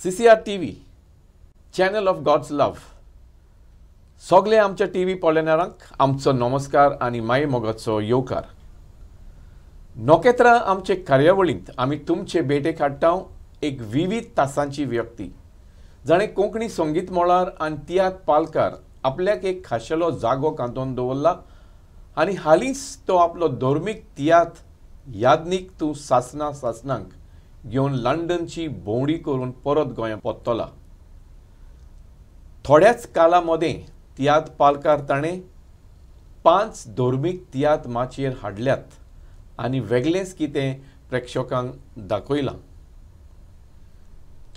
CCR TV, channel of God's love. सगळे आमच्या TV पळयणाऱ्यांक आमचो नमस्कार आणि माये मोगाचो येवकार. नोकेत्रां आमचे कार्यावळींत आमी तुमचे भेटेक हाडटाव एक विविध तासांची व्यक्ती जाणें कोंकणी संगीत मळार आनी तियात्र पालकार आपल्याक एक खाशेलो जागो कांतोवन दवरला आनी हालींच तो आपलो धर्मीक तियात्र याज्ञिक तूं सासना सासनांक घेवन लंडनची भोंवडी करून परत गोंया पोत्तला. थोड्याच काला मदें तियात्र पालकार ताणें 5 धर्मीक तियात्र माचयेर हाडल्यात आनी वेगळेंच कितें प्रेक्षकांक दाखयलां.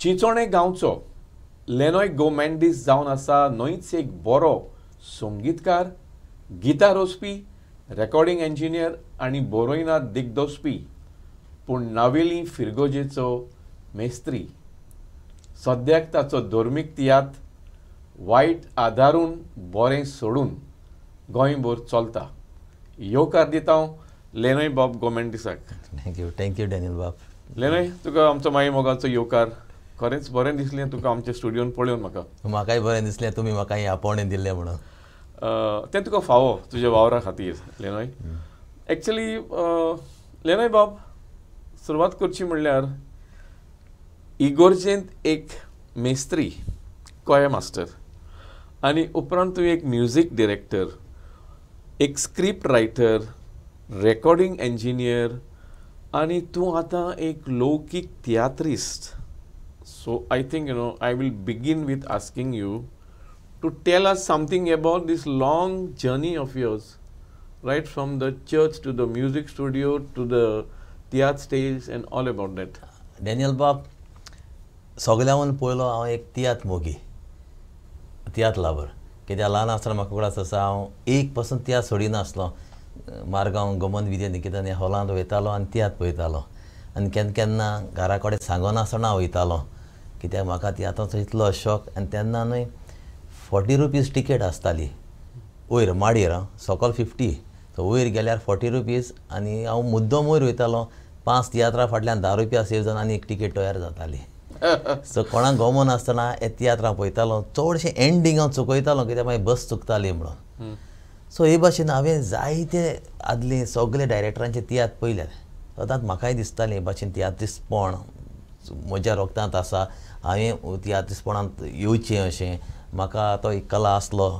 चिंचोणे गांवचो लेनॉय गोमेंडीस जावन आसा न्हयच एक बरो संगीतकार, गिटार रोजपी, रेकॉर्डिंग इंजिनियर आनी बरोयनात दिग्दोसपी, पूण नावेली फिरगोजेचो मेस्त्री. सद्याक ताचो धर्मीक तियात्र वायट आदारून बरें सोडून गोंयभर चलता. येवकार दिता लेनॉय बाब गोमेंडीसाक. थँक्यू डॅनियल बाब. लेनॉय, तुका आमचो माई मोगाचो येवकार. खरेंच बरें दिसलें तुका आमच्या स्टुडियोन पळोवन. म्हाकाय बरें दिसलें तुमी म्हाका हें आपोवणें दिल्लें म्हणून. तें तुका फावो तुज्या वावरा खातीर लेनॉय. एक्चुली लेनॉय बाब, सुरवात करची म्हणल्यार इगोर्जेंत एक मेस्त्री, कोया मास्टर आनी उपरांत तूं एक म्युजीक डिरेक्टर, एक स्क्रिप्ट रायटर, रेकॉर्डिंग इंजिनियर आनी तूं आतां एक लौकीक tiatrist. So I think I will begin with asking you to tell us something about this long journey of yours, right from the church to the music studio to the theatre stage and all about that. Daniel बाब, सगळ्यान पयलो हांव एक तियात्र मोगी, तियात्र लावर. कित्याक ल्हान आसतना म्हाका कळस आसा हांव एक पासून तियात्र सोडिनासलो. मारगांव गोमंत विद्या निकेतन ह्या हॉलांत वयतालो आनी तियात्र पळयतालो. आनी केन्ना केन्ना घरा कडेन सांगनासतना वयतालो कित्याक म्हाका तियात्राचो इतलो शॉक. आनी तेन्ना न्हय 40 रुपीज टिकेट आसताली वयर माडयेर. सकयल 50, सो वयर गेल्यार 40 रुपीज आनी हांव मुद्दम वयर वयतालो. 5 तियात्रां फाटल्यान 10 रुपया सेव जावन आनी एक टिकेट तयार जाताली. सो कोणाक गमोन आसतना हे तियात्रां पळयतालो. चडशें एंडींग हांव चुकयतालो कित्याक मागीर बस चुकताली म्हणून. सो हे भाशेन हांवें जायते आदले सगळे डायरेक्टरांचे तियात्र पळयल्यात. सदांच म्हाकाय दिसतालें हे भाशेन तियात्रिस्तपण म्हज्या रोगतांत आसा. हांवें तियात्रिस्तपणांत येवचें अशें. म्हाका तो एक कला आसलो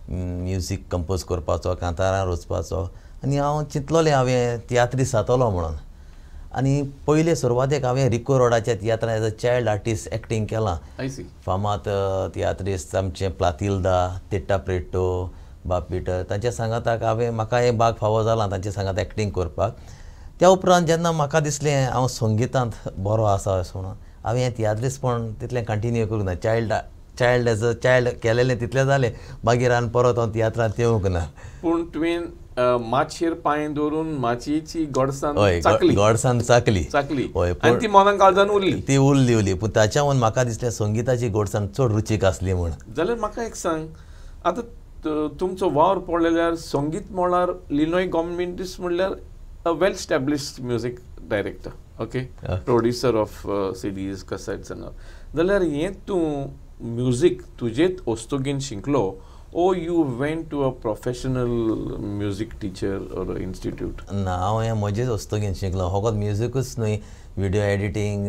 म्युजीक कंपोज करपाचो, कांतारां रचपाचो. आनी हांव चिंतलोलें हांवें तियात्रिस्ट जातलो म्हणून. आनी पयले सुरवातेक हांवें रिको रोडाच्या तियात्रांत as a child artist acting केलां. फामाद तियात्रिस्ट आमचे प्लातिल्दा, तेट्टा प्रेटो, बाब पिटर, तांच्या सांगाताक हांवें म्हाका हें भाग फावो जाला तांच्या सांगात एक्टींग करपाक. त्या उपरांत जेन्ना म्हाका दिसलें हांव संगितांत बरो आसा अशें म्हणून हांवें हें तियात्रिस्तपण तितलें कंटिन्यू करूंक ना. चायल्ड एज अ चायल्ड केलेलें तितलें जालें. मागीर आनी परत हांव तियात्रांत येवंक ना. पूण तुवें माचयेर पांय दवरून माचयेची गोडसाण चाकली. हय, आनी ती मनाक काळजान उरली. ती उरली. पूण ताच्या वून म्हाका दिसलें संगिताची गोडसाण चड रुचीक आसली म्हूण. जाल्यार म्हाका एक सांग, आतां तुमचो वावर पळयल्यार संगीत मळार लिनॉय गोमेंडीस म्हणल्यार a well established music director, okay, producer of CDs, cassettes and all. जाल्यार हें तूं म्युजीक तुजेच वस्तुगेन शिकलो ओ you went to a professional music teacher or institute? ना, हांव हें म्हजेच वस्तुगेन शिकलो. फकत म्युजीकूच न्हय, व्हिडिओ एडिटींग,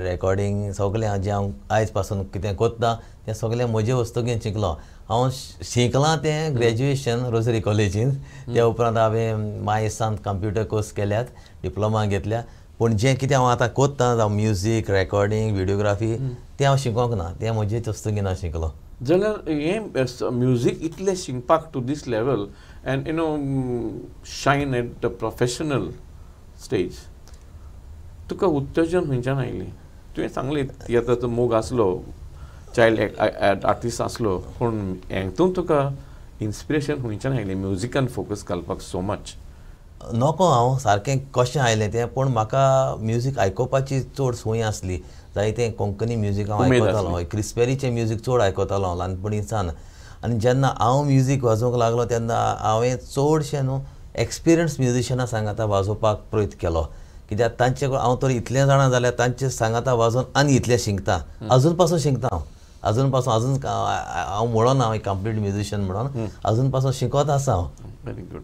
रेकॉर्डिंग सगळें जें हांव आयज पासून कितें करता तें सगळें म्हजे वस्तुगेन शिकलो. हांव शिकलां तें ग्रॅज्युएशन रोझरी कॉलेजीन. त्या उपरांत हांवें मायसांत कंप्युटर कोर्स केल्यात, डिप्लोमा घेतल्या. पूण जें कितें हांव आतां कोत्ता जावं म्युजीक, रेकॉर्डिंग, व्हिडिओग्राफी, तें हांव शिकोंक ना. तें म्हजेच वस्तुगेन हांव शिकलो. जाल्यार हें म्युजीक इतलें शिकपाक to this level and shine at the professional stage, तुका उत्तेजन खंयच्यान आयलें? तुवें सांगलें तियात्राचो मोग आसलो, चायल्ड आर्टिस्ट आसलो, पूण हेतून तुका इन्स्पिरेशन खंयच्यान आयलें म्युजिकान फोकस घालपाक सो मच? नको, हांव सारकें कशें आयलें तें, पूण म्हाका म्युजीक आयकोपाची चड संवय आसली. जायतें कोंकणी म्युजीक हांव आयकतालो. क्रिस्पेरीचें म्युजीक चड आयकतालो हांव ल्हानपणीच्यान. आनी जेन्ना हांव म्युजीक वाजोवंक लागलो तेन्ना हांवें चडशें न्हू एक्सपिरियन्स म्युजिशनां सांगाता वाजोवपाक प्रयत्न केलो. कित्याक तांचे हांव तर इतलें जाणा जाल्यार तांचे सांगाता वाजोवन आनी इतलें शिकता अजून पासून शिकता हांव अजून हांव म्हणून हांव एक कंप्लीट म्युजिशियन म्हणून अजून पासून शिकत आसा हांव. Very good.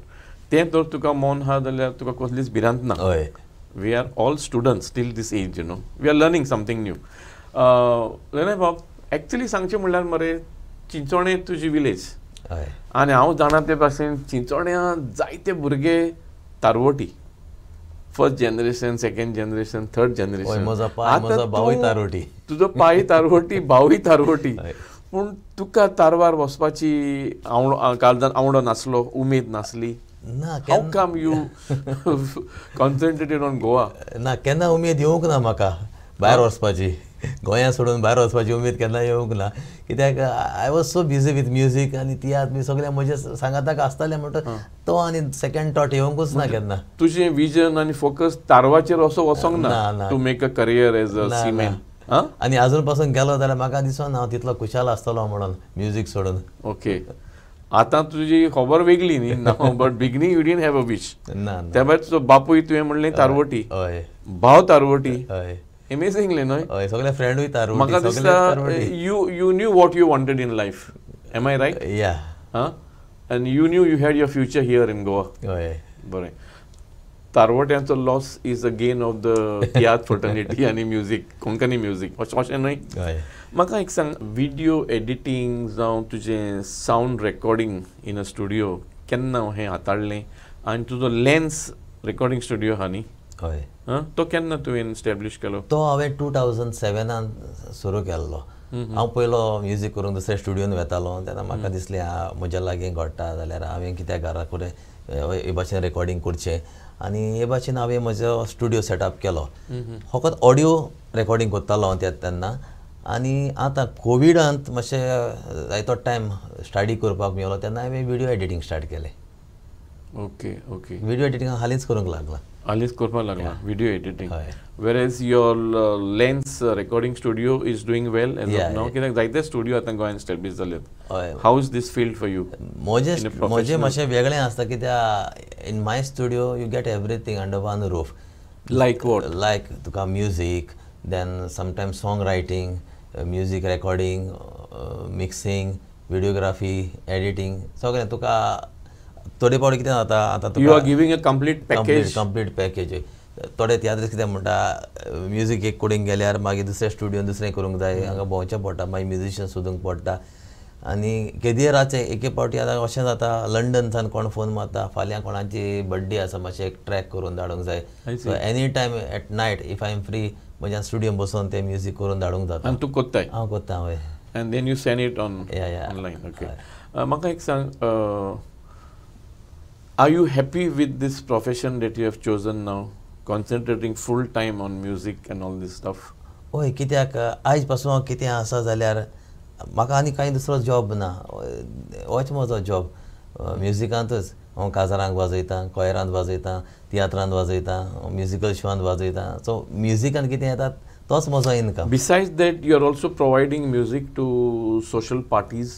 तें तर तुका मौन आहा जाल्यार तुका कसलीच भिरांत ना. हय. We are all students till this as we are learning something new. लनय बाब एक्चुली सांगचें म्हणल्यार मरे चिंचोणे तुजी विलेज हय आनी हांव जाणा ते भाशेन चिंचोण्या जायते भुरगे तारवटी first generation second generation third generation. म्हजो भावूय तारवटी. तुजो पाय तारवटी भावूय तारवटी पूण तुका तारवार वचपाची काळजान आवडो नासलो उमेद नासली. ना how come you concentrated on Goa. ना केन्ना उमेद येवंक ना म्हाका भायर वचपाची गोंया सोडून भायर वचपाची उमेद केन्ना येवंक ना कित्याक I was so busy with music आनी तियात्र बी सगळें म्हजे सांगाताक आसतालें म्हणटा तो आनी सेकंड थॉट येवंकूच ना केन्ना. तुजें विजन आनी फोकस तारवाचेर असो वचोंक ना to make a career as a seaman. आनी अजून पासून गेलो जाल्यार म्हाका दिसना हांव तितलो खुशाल आसतलो म्हणून म्युजीक सोडून. ओके. आतां तुजी खबर वेगळी न्ही now but beginning you didn't have a wish. ना त्या भायर तुजो बापूय तुवें म्हणलें तारवटी हय भाव तारवटी. हय अमेझिंगली न्हय. हय सगळे फ्रेंडूय तारवटी. म्हाका दिसता you knew what you wanted in life. Am I right. Yeah आनी you knew you had your future here in Goa. हय बरें. तारवट्यांचो loss is a gain of the tiatr fraternity आनी म्युजीक कोंकणी म्युजीक अशें न्हय. हय म्हाका एक सांग व्हिडिओ एडिटींग जावं तुजें sound recording in a studio केन्ना हें हाताळ्ळें आनी तुजो लेन्स रेकॉर्डिंग स्टुडियो आहा न्ही हय तो केन्ना तुवें एस्टॅब्लीश केलो. तो हांवें 2007 सुरू केल्लो. हांव पयलो म्युजीक करूंक दुसऱ्या स्टुडियोन वेतालो तेन्ना म्हाका दिसलें म्हज्या लागीं घडटा जाल्यार हांवें कित्याक घरा कडेन हे भाशेन रेकॉर्डिंग करचें आनी हे भाशेन हांवें म्हजो स्टुडियो सेटअप केलो. फकत ऑडियो रेकॉर्डिंग करतालो हांव तेन्ना आनी आतां कोविडांत मातशें जायतो टायम स्टडी करपाक मेळ्ळो तेन्ना हांवें व्हिडिओ एडिटींग स्टार्ट केलें. Okay okay. व्हिडिओ एडिटींग हालींच करूंक लागला. हालींच करपाक लागला video editing. Whereas your lens recording studio is doing well as of now कित्याक जायते स्टुडियो आतां गोंयांत एस्टॅब्लीश जाल्यात. How is this field for you. म्हजें मातशें वेगळें आसता कित्याक in my studio you get everything under one roof. Like what. Like तुका music then sometimes song writing music recording mixing videography editing सगळें तुका थोडे फावटी कितें जाता आतां you are giving a complete package. थोडे तियात्र कितें म्हणटा म्युजीक एक कडेन गेल्यार मागीर दुसऱ्या स्टुडियोन दुसरें करूंक जाय हांगा भोंवचें पडटा मागीर म्युजिशियन सोदूंक पडटा आनी केदी रातचें एके फावटी आतां अशें जाता लंडनसान कोण फोन मारता फाल्यां कोणाची बर्थडे आसा मातशें एक ट्रॅक करून धाडूंक जाय. So any time at night if I am free म्हज्या स्टुडियोन बसून तें म्युजीक करून धाडूंक जाता. आनी तूं कोत्ताय. हांव कोत्ता हय. And then you send it online. Okay. म्हाका एक सांग are you happy with this profession that you have chosen now concentrating full time on music and all this stuff. हय कित्याक आयज पासून कितें आसा जाल्यार म्हाका आनी कांय दुसरो जॉब ना. होच म्हजो जॉब म्युजिकांतूच. हांव काजारांक वाजयतां कोयरांत वाजयतां तियात्रांत वाजयतां म्युजिकल शोआंत वाजयतां. सो म्युजिकांत कितें येता तोच म्हजो income. Besides that you are also providing music to social parties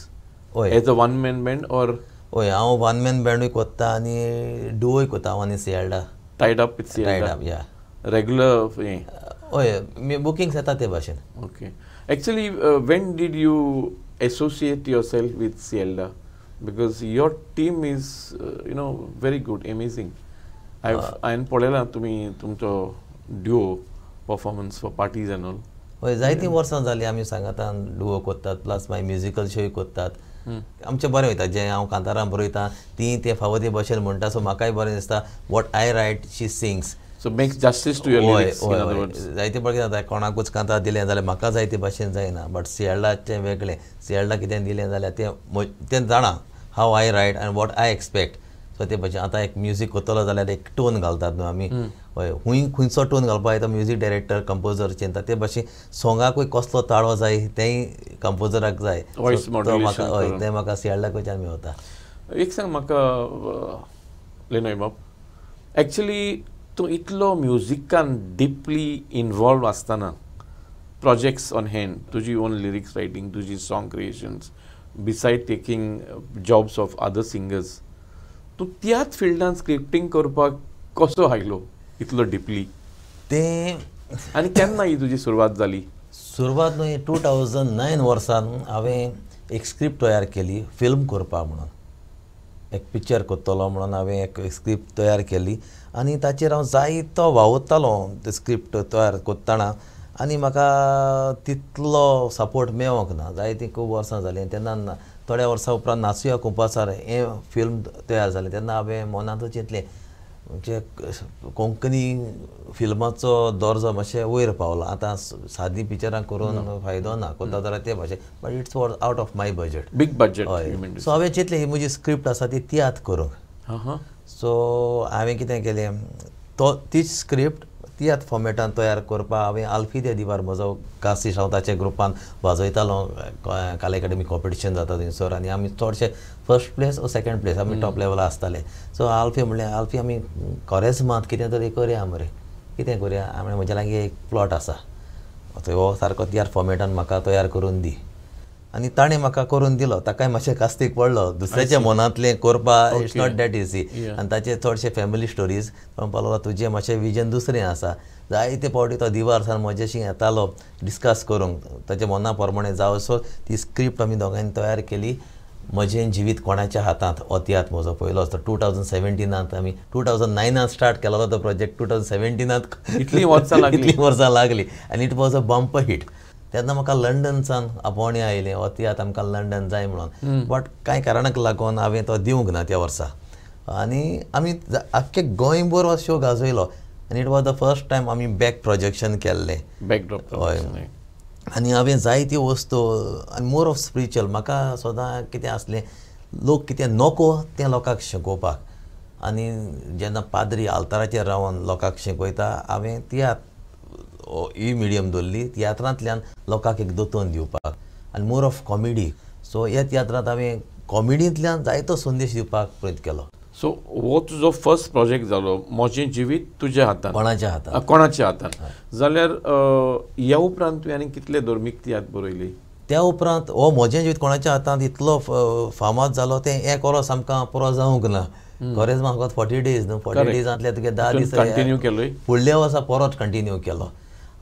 as a one man band or. हय हांव वन मॅन बँडूय कोत्ता आनी डुओय कोत्ता हांव आनी Sialda. Tied up with Sialda. Yeah regular हें. हय बुकिंग्स येता ते भाशेन. Okay. Actually, when did you associate yourself with Cielda? Because your team is, very good, amazing. I've पळयलां तुमी तुमचो duo performance for parties and all. हय जायतीं वर्सां जालीं आमी सांगाता डुओ कोत्तात प्लस मागीर म्युजिकल शोय कोत्तात. आमचें बरें वयता जें हांव कांतारां बरयतां तीं ते फावो ते भशेन म्हणटा सो म्हाकाय बरें दिसता what I write she sings. So makes justice to your lyrics, in other words. जायते पळय जाता कोणाकूच कांता दिलें जाल्यार म्हाका जाय ते भाशेन जायना बट सियाल्डाचें वेगळें. सियाल्डा कितें दिलें जाल्यार तें जाणा हाव आय रायट आनी वॉट आय एक्सपेक्ट. सो ते भाशेन आतां एक म्युजीक कोत्तलो जाल्यार एक टोन घालतात न्हू आमी. हय खंयचो टोन घालपाक येता म्युजीक डायरेक्टर कंपोजर चिंता ते भाशेन सॉंगाकूय कसलो ताळो जाय तेंय कंपोजराक जाय. हय तें म्हाका सियाल्डा कडच्यान मेळटा. एक सांग म्हाका लेनय बाब एक्चुली तूं इतलो म्युजिकान डिपली इन्वॉल्व आसतना प्रोजेक्ट्स ऑन हँड तुजी ओन लिरिक्स रायटींग तुजी song creations besides taking jobs of other singers तूं त्याच फिल्डान स्क्रिप्टींग करपाक कसो आयलो इतलो डिपली. तें आनी केन्ना ही तुजी सुरवात जाली? सुरवात न्हय 2009 वर्सान हांवें एक स्क्रिप्ट तयार केली फिल्म करपाक म्हणून. एक पिक्चर करतलो म्हणून हांवें एक स्क्रिप्ट तयार केली आनी ताचेर हांव जायतो वावुरतालो ते स्क्रिप्ट तयार करतना आनी म्हाका तितलो सपोर्ट मेळोंक ना. जायतीं खूब वर्सां जालीं. तेन्ना थोड्या वर्सां उपरांत नाचुया कुंपासार हें फिल्म तयार जालें तेन्ना हांवें मनांतूच चिंतलें म्हणजे कोंकणी फिल्माचो दर्जो मातशें वयर पावलो. आतां सादी पिक्चरां करून फायदो ना. कोता जाल्यार ते भाशेन but it's for out of my budget. Big budget. So हांवें चिंतलें ही म्हजी स्क्रिप्ट आसा ती तियात्र करूंक. सो हांवें कितें केलें तीच स्क्रिप्ट तियात्र फॉर्मेटान तयार करपाक हांवें आल्फी दे दिवार म्हजो कास्तीश हांव ताच्या ग्रुपान वाजयतालो. काले अकॅडमी कॉम्पिटिशन जाता थंयसर आनी आमी चडशे फर्स्ट प्लेस ओ सेकंड प्लेस आमी टॉप लेवलार आसताले. सो आल्फी म्हणलें आल्फी आमी कोरेजमांत कितें तरी करया मरे. कितें करया हांवें म्हज्या लागीं एक प्लॉट आसा हो सारको तियात्र फॉर्मेटान म्हाका तयार करून दी. आनी ताणें म्हाका करून दिलो. ताकाय मातशें कास्तीक पडलो दुसऱ्याच्या मनांतलें करपाक इट्स नॉट दॅट इजी. आनी ताचे चडशे फॅमिली स्टोरीज म्हणपाक लागलो तुजें मातशें विजन दुसरें आसा. जायते फावटी तो दिवार सावन म्हज्याशी येतालो डिस्कस करूंक ताच्या मना प्रमाणें जावं. सो ती स्क्रिप्ट आमी दोगांनी तयार केली. म्हजें जिवीत कोणाच्या हातांत हो तियात्र म्हजो पयलो असतो 2017 आमी 2009 स्टार्ट केलो तो प्रोजेक्ट. 2017 इतलीं वर्सां लागली आनी it was a bump hit. तेन्ना म्हाका लंडनसान आपोवणें आयलें हो तियात्र आमकां लंडन जाय म्हणून. बट कांय कारणाक लागून हांवें तो दिवंक ना त्या वर्सा. आनी आमी आख्खे गोंयभर हो शो गाजयलो आनी it was the first time आमी बॅक प्रोजेक्शन केल्लें. हय. आनी हांवें जायत्यो वस्तू आनी मोर ऑफ स्पिरिच्युअल म्हाका सदां कितें आसलें लोक कितें नोको तें लोकांक शिकोवपाक. आनी जेन्ना पाद्री आल्ताराचेर रावन लोकांक शिकयता हांवें तियात्र ही मिडियम दवरली तियात्रांतल्यान लोकांक एक दोतोन दिवपाक आनी मोर ऑफ कॉमेडी. सो ह्या तियात्रांत हांवें कॉमेडींतल्यान जायतो संदेश दिवपाक प्रयत्न केलो. सो हो तुजो फर्स्ट प्रोजेक्ट जालो म्हजें जिवीत तुज्या हातांत. कोणाच्या हातांत जाल्यार ह्या उपरांत तुवें आनी कितले धर्मीक तियात्र बरयली? त्या उपरांत हो म्हजें जिवीत कोणाच्या हातांत इतलो फामाद जालो तें एक वर्स आमकां पुरो जावंक ना. खरेंच म्हाका 40 days न्हू 40 daysंतले तुगे 10 दीस कंटिन्यू केलो. फुडल्या वर्सा परत कंटिन्यू केलो.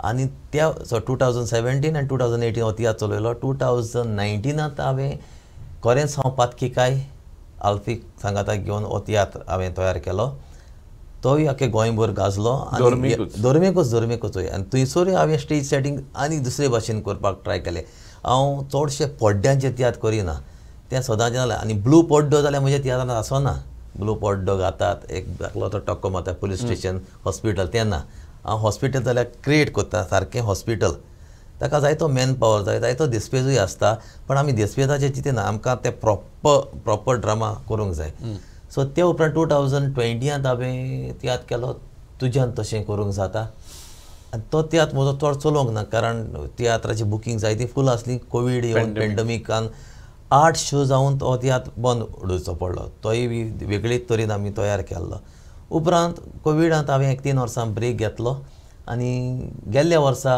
आनी त्या 2017 आनी 2018 हो तियात्र चलयलो. 2019 हांवें खरेंच हांव पातकिकाय आल्फी सांगाताक घेवन हो तियात्र हांवें तयार केलो. तोय आख्खे गोंयभर गाजलो आनी धर्मीकूच आनी थंयसरूय हांवें स्टेज सेटींग आनी दुसरे भाशेन करपाक ट्राय केलें. हांव चडशे पड्ड्यांचेर तियात्र करिना तें सदांचें जालें. आनी ब्लू पड्डो जाल्यार म्हज्या तियात्रांत आसना. ब्लू पड्डो घातात एक धाकलो तो टक्को मारता पुलीस स्टेशन हॉस्पिटल. तेन्ना हांव हॉस्पिटल जाल्यार क्रिएट करता सारकें हॉस्पिटल. ताका जायतो मॅन पावर जाय जायतो देस्पेजूय आसता. पण आमी देस्पेजाचें चिंतिना आमकां तें प्रॉपर ड्रामा करूंक जाय. सो ते उपरांत 2020 हांवें तियात्र केलो तुज्यान तशें करूंक जाता. आनी तो तियात्र म्हजो चड चलोवंक ना कारण तियात्राची बुकींग जायती फूल आसली. कोवीड येवन पेंडमिकान 8 शो जावन तो तियात्र बंद उडोवचो पडलो. तोय बी वेगळीच तरेन आमी तयार केल्लो. उपरांत कोविडांत हांवें 1-3 वर्सां ब्रेक घेतलो आनी गेल्ल्या वर्सा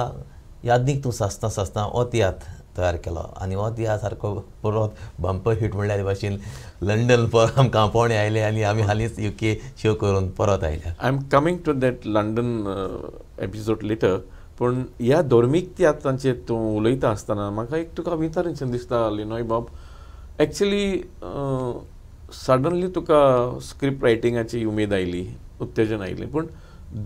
यादनीक तूं सासता हो तियात्र तयार केलो. आनी हो तियात्र सारको परत बंप हिट म्हणल्यार भाशेन लंडन परत आमकां आपोवणें आयलें आनी आमी हालींच UK शो करून परत आयल्या. I am coming to that London episode later. पूण ह्या धर्मीक तियात्रांचेर तूं उलयता आसतना म्हाका एक तुका विचारचें दिसता लिनॉय बाब. एक्चुली सडनली तुका स्क्रिप्ट रायटिंगाची उमेद आयली उत्तेजन आयलें. पूण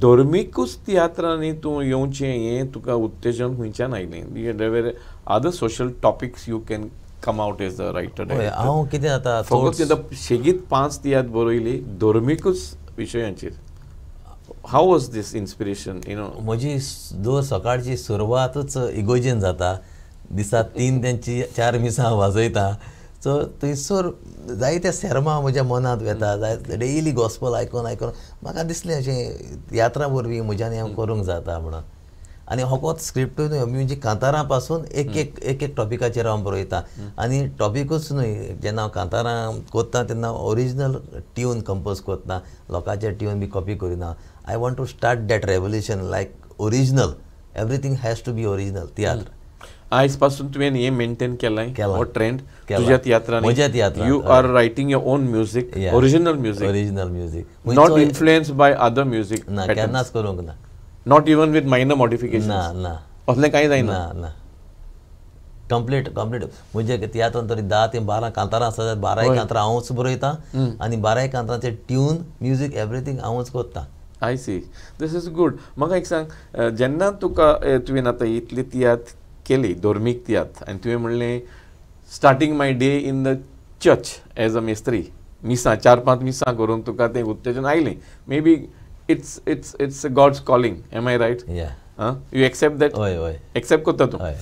धर्मीकूच तियात्रांनी तूं येवचें हें तुका उत्तेजन खंयच्यान आयलें? There other social topics you can come out as a writer. हांव कितें जाता फकत शेगीत 5 तियात्र बरयली धर्मीकूच विशयांचेर. हाव वॉज दीस इन्स्पिरेशन? म्हजी दर सकाळची सुरवातूच इगोजेन जाता. दिसा 3 ते 4 मिसां वाजयता. सो थंयसर जायते सेर्मां म्हज्या मनांत येता. डेली गॉस्पल आयकून म्हाका दिसलें अशें तियात्रा वरवीं म्हज्यान हें करूंक जाता म्हणून. आनी फकत स्क्रिप्टूय न्हय म्हणजे कांतारां पासून एक टॉपिकाचेर हांव बरयता. आनी टॉपिकूच न्हय जेन्ना हांव कांतारां करता तेन्ना ओरिजिनल ट्यून कंपोज करता. लोकांचे ट्यून बी कॉपी करिना. I want to start that revolution like original. Everything has to be original tiatr. आयज पासून तुवें हें मेंटेन केलाय हो ट्रेंड तुज्या तियात्रांनी? म्हज्या तियात्रांत you are writing your own music, original music, original music, not influenced by other music. ना केन्नाच करूंक ना. Not even with minor modification ना ना असलें कांय जायना ना ना कंप्लीट म्हणजे तियात्रान तरी 10 ते 12 कांतारां आसतात 12 कांतारां हांवूच बरयतां आनी 12 कांतारांचे ट्यून म्युजीक एवरीथींग हांवूच करतां I see this is good म्हाका एक सांग जेन्ना तुका तुवें आतां इतली तियात्र केली धर्मीक तियात्र आनी तुवें म्हणलें starting my day in the church as a मेस्त्री मिसां 4-5 मिसां करून तुका तें उत्तेजन आयलें maybe it's God's calling am I right you accept that accept करता तूं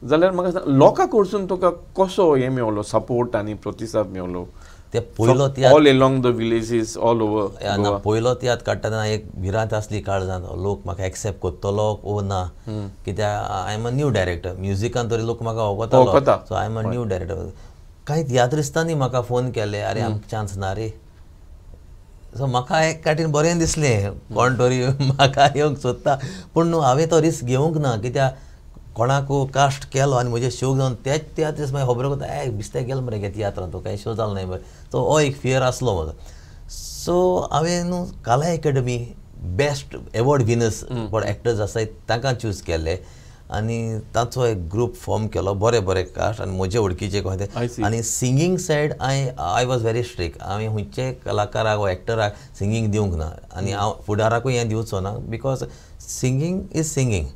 जाल्यार म्हाका सांग लोकां कडसून तुका कसो हें मेळलो सपोर्ट आनी प्रतिसाद मेळलो ते पयलो all along the villages all over पयलो तियात्र काडटना एक भिरांत आसली काळजांत लोक म्हाका एक्सेप्ट करतलो ओ ना कित्याक I am a new director म्युजिकान तरी लोक म्हाका वळखतालो so I am a new director कांय तियात्रिस्तांनी म्हाका फोन केले अरे आमकां चान्स ना रे सो म्हाका एक काटीन बरें दिसलें कोण तरी म्हाका येवंक सोदता पूण न्हू हांवें तो रिस्क घेवंक ना कित्याक कोणाकू कास्ट केलो आनी म्हजे शो जावन तेच तियात्र मागीर खबर करता बिस्ते गेलो मरे गे तियात्रान तो कांय शो जालो नाही बरें तो हो एक फियर आसलो म्हाजो सो हांवें न्हू कला academy best award winners for actors आसात तांकां चूज केले आनी ताचो एक ग्रूप फॉर्म केलो बरे कास्ट आनी म्हजे वळखीचे कोण आनी singing said I was very strict हांवें खंयचे कलाकाराक वा एक्टराक सिंगींग दिवंक ना आनी हांव फुडाराकूय हें दिवचो ना बिकॉज सिंगींग इज सिंगींग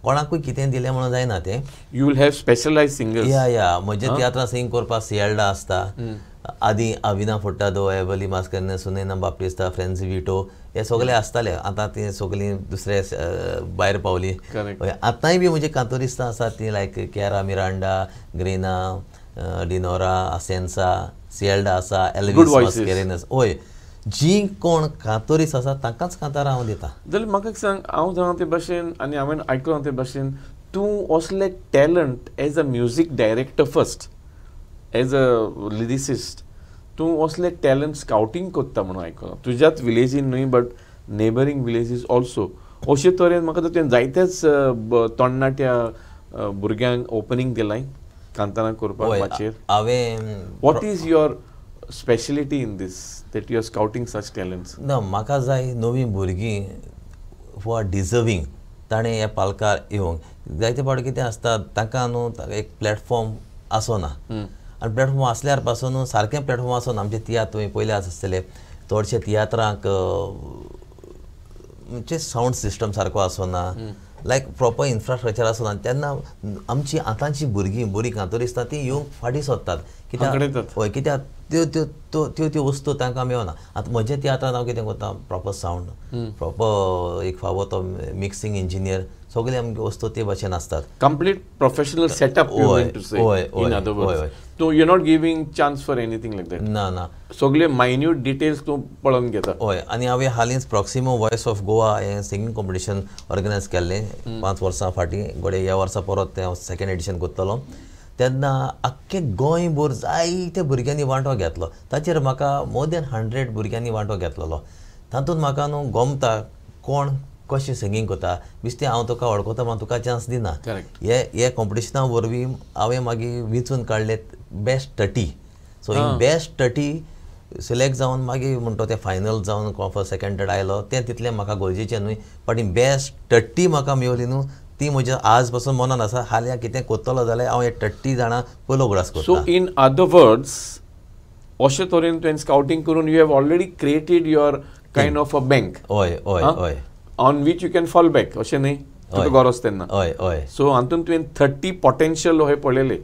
कोणाकूय कितें दिलें म्हणून जायना तें you will have specialise singers या म्हजे तियात्रां सिंग करपाक सियाल्डा आसता आदी अविना फुट्टादो एवली मास्करने सुनैना बाप्टिस्ता फ्रेंसी विटो हे सगळे आसताले आतां ती सगळीं दुसरे भायर पावली आतांय बी म्हजे कांतोरिस्तां आसात ती लायक केरा मिरांडा ग्रेना डिनोरा असेन्सा सियाल्डा आसा एल्विस मास्केरेनस ओय जी कोण कांतोरीस आसा तांकांच कांतारां हांव दितां जाल्यार म्हाका सांग हांव जाणा ते भाशेन आनी हांवें आयकलां ते भाशेन तूं असले talent as a music director first as a lyricist तूं असले टॅलंट स्काउटींग करता म्हणून आयकलां तुज्याच विलेजीन न्हय बट नेबरींग विलेजीस ऑल्सो अशे तरेन म्हाका तुवें जायतेच तरणाट्या भुरग्यांक ओपनिंग दिलां कांतारां करपाक माचयेर हांवें what is your speciality in this that you are scouting such talents? ना म्हाका जाय नवीं भुरगीं हू आर डिजर्वींग ताणें ह्या पालकार येवंक जायते फावटी कितें आसता तांकां न्हू एक प्लॅटफॉर्म आसना आनी प्लॅटफॉर्म आसल्यार पासून सारकें प्लॅटफॉर्म आसना आमचे तियात्र तुवें पयले आसतले चडशे तियात्रांक म्हणजे सावंड सिस्टम सारको आसना लायक प्रोपर इन्फ्रास्ट्रक्चर आसना तेन्ना आमची आतांची भुरगीं बरीं कांतोरिस्तां ती येवंक फाटीं सोदतात कित्याक हय कित्याक त्यो वस्तू तांकां मेळना आतां म्हजे तियात्रांत हांव कितें करता प्रोपर सावंड प्रोपर एक फावो तो मिक्सिंग इंजिनियर सगळे आमगे वस्तू ते भाशेन आसतात complete professional setup in other words तूं you not giving chance for anything like that ना सगळे मायन्यूट डिटेल्स तूं पळोवन घेता हय आनी हांवें हालींच प्रॉक्सिमो वॉयस ऑफ गोवा हें सिंगींग कॉम्पिटिशन ऑर्गनायज केल्लें 5 वर्सां फाटीं घोडे ह्या वर्सा परत तें हांव सेकेंड एडिशन करतलो तेन्ना आख्खें गोंयभर जायते भुरग्यांनी वांटो घेतलो ताचेर म्हाका मोर दॅन 100 भुरग्यांनी वांटो घेतलेलो तातूंत म्हाका न्हू गमता कोण कशें सिंगींग करता बिस्तें हांव तुका वळखता म्हाका तुका चान्स दिना हे कॉम्पिटिशना वरवीं हांवें मागीर वेंचून काडले best 30 so in best 30 select जावन मागीर म्हणटा तें फायनल जावन फर्स्ट सेकंड थर्ड आयलो तें तितलें म्हाका गरजेचें न्हय बट इन बेस्ट 30 म्हाका मेवली न्हू ती म्हज्या आज पासून मनान आसा हाल्या कितें करतलो जाल्यार हांव हे 30 जाणां पयलो घोडास करता सो इन अदर वर्ड्स अशे तरेन तुवें स्काउटींग करून you have already created your kind of a bank हय on which you can fall back अशें न्हय तुका गरज तेन्ना हय सो हातून तुवें 30 पोटेन्शियल हे पळयले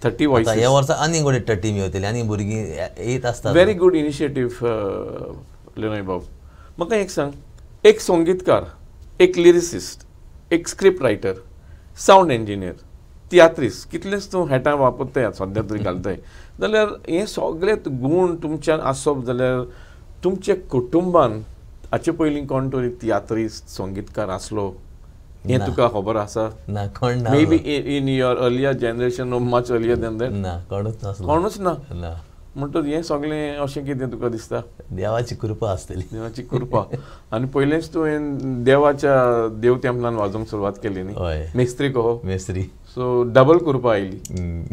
30 वॉयसेस ह्या वर्सा आनी गोडे 30 मेवतली आनी भुरगीं येत आसतात व्हेरी गुड इनिशिएटीव लिनोय बाब म्हाका एक सांग एक संगीतकार एक लिरिसिस्ट एक script writer sound engineer tiatrist कितलेच तूं हेटां वापरताय सद्या तरी घालताय जाल्यार हे सगळेच गुण तुमच्यान आसप जाल्यार तुमच्या कुटुंबान हाचे पयलीं कोण तरी तियात्रिस्ट संगीतकार आसलो हें तुका खबर आसा ना कोण ना may be in your earlier generation no much earlier than that ना कोणूच ना म्हणटच हें सगळें अशें कितें तुका दिसता देवाची कृपा आसतली देवाची कृपा आनी पयलेंच तुवें देवाच्या देव तेंपलान वाजोवंक सुरवात केली न्ही मेस्त्री कहो मेस्त्री सो डबल करपा आयली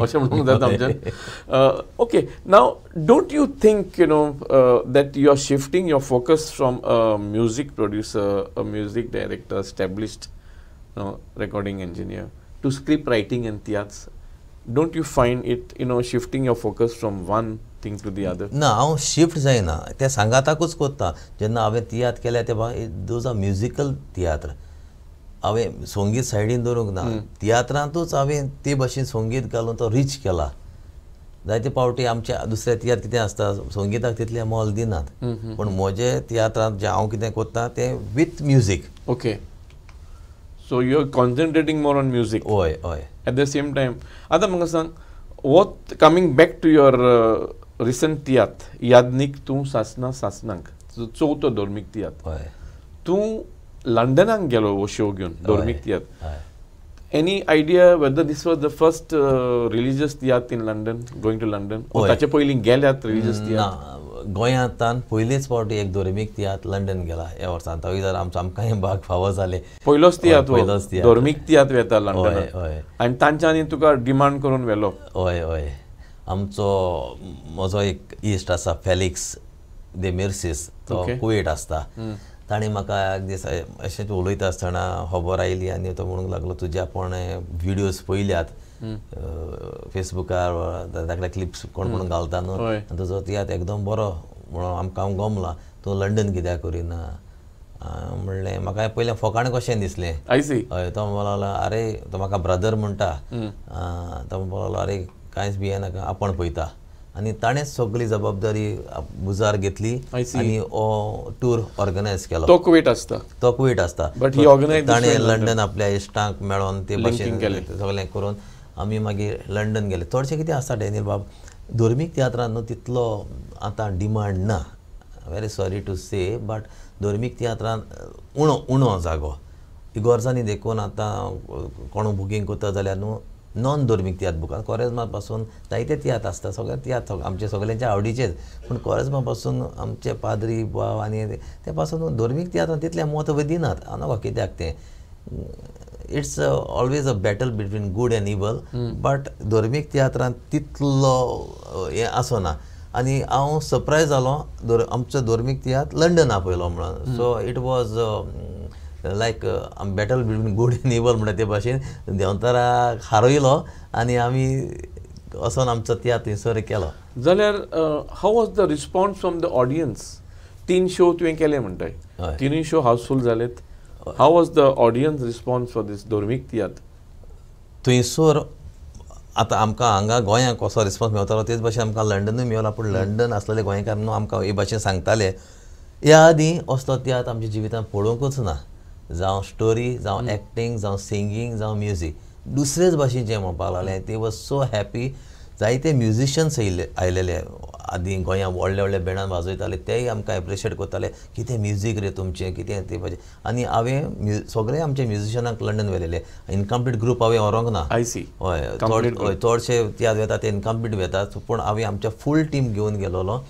अशें म्हणूंक जाता आमच्यान. Okay, now don't you think you know that you are shifting your focus from a music producer, a music director, established recording engineer to script writing and theats? Don't you find it, you know, shifting your focus from one thing to the other? ना हांव shift जायना, ते सांगाताकूच कोत्ता. जेन्ना हांवें तियात्र केल्या ते those R musical tiatr. हांवें संगीत सायडीन दवरूंक ना. तियात्रांतूच हांवें ते भाशेन संगीत घालून तो रीच केला. जायते फावटी आमच्या दुसऱ्या तियात्र कितें आसता, संगीताक तितलें मोल दिनात, पूण म्हजे तियात्रांत जें हांव कितें कोत्ता तें with music. Okay. So you're concentrating more on music. हय हय. At the same time, आता म्हाका सांग, what coming back to your recent tiatr, यादनीक तूं सासना सासनांक, चवथो धर्मीक तियात्र. हय. तूं लंडनाक गेलो हो शो घेवन धर्मीक तियात्र. हय. Any idea whether this was the first religious theatre in London, going to London? Or ताचे पयलीं गेल्यात religious theatre? गोंयांतान पयलीच फावटी एक धर्मीक तियात्र लंडन गेला ह्या वर्सान. तो जर आमकांय भाग फावो जाले. पयलोच तियात्र धर्मीक तियात्र येता हय लंडनाक. हय. आनी तांच्यांनी तुका डिमांड करून व्हेलो. हय हय. म्हजो एक इश्ट आसा फॅलिक्स दे मिर्सीस, तो कुवेट आसता. ताणें म्हाका एक दीस अशेंच उलयता आसतना खबर आयली आनी तो म्हणूंक लागलो तुजे आपण व्हिडियोज पयल्यात फेसबुकार ताका क्लिप्स कोण कोण घालता न्हू, आनी तुजो तियात्र एकदम बरो म्हणून आमकां गमला. तूं लंडन कित्याक करिना म्हणलें. म्हाका पयलें फकाणें कशें दिसलें. हय. तो म्हणलो आरे, तो म्हाका ब्रदर म्हणटा. तो म्हणलो आरे कांयच भियेनाका, आपण पळयता. आनी ताणेंच सगळी जबाबदारी बुजार घेतली आनी हो टूर ऑर्गनायज केलो. तो कुवेट आसता. तो कुवेट आसता. ताणें लंडन आपल्या इश्टांक मेळोन ते भाशेन सगळें करून आमी मागीर लंडन गेले. चडशें कितें आसता डॅनियल बाब, धर्मीक तियात्रान न्हू तितलो आतां डिमांड ना. Very sorry to say, but धर्मीक तियात्रान उणो जागो. इगोर्जांनी देखून आतां कोण बुकींग करता जाल्यार न्हू नॉन धर्मीक तियात्र बुकां. कोरेजमा पासून जायते तियात्र आसता, सगळे तियात्र आमचे सगळ्यांचे आवडीचेच, पूण कोरेजमा पासून आमचे पाद्री बाव आनी ते पासून धर्मीक तियात्रान तितलें म्हत्व दिनात. हांव कित्याक तें it's always a battle between good end इवल, बट धर्मीक तियात्रान तितलो हें आसना. आनी हांव सरप्रायज जालो आमचो धर्मीक तियात्र लंडना पयलो म्हणून. So it was like battle between good end इवल म्हणटा ते भाशेन देंवताराक हारयलो आनी आमी वचोन आमचो तियात्र थंयसर केलो. जाल्यार how was the response from the audience? 3 show तुवें केले म्हणटाय, 3 शो हावसफूल जालेत. How was the audience response for this धर्मीक तियात्र? थंयसर आतां आमकां हांगा गोंयांक कसो रिस्पॉन्स मेळटालो तेच भाशेन आमकां लंडनूय मेळ्ळो. पूण लंडन आसलेले गोंयकार न्हू आमकां हे भाशेन सांगताले. ह्या आदीं असलो तियात्र आमच्या जिवितांत पळोवंकूच ना. जावं स्टोरी, जावं एक्टींग, जावं सिंगींग, जावं म्युजीक, दुसरेच भाशेचें म्हणपाक लागलें. ते वॉज सो हॅपी. जायते म्युजिशियन्स आयलेले आदीं गोंयांत व्हडले व्हडले बँडान वाजयताले, तेय आमकां एप्रिशिएट करताले. कितें म्युजीक रे तुमचें, कितें ते भाशेन. आनी हांवें सगळे आमचे म्युजिशियनाक लंडन व्हेलेले. इनकम्प्लीट ग्रूप हांवें व्हरोंक ना. हय, चडशे तियात्र वेता ते इनकम्प्लीट वेतात, पूण हांवें आमच्या फूल टीम घेवन गेलोलो.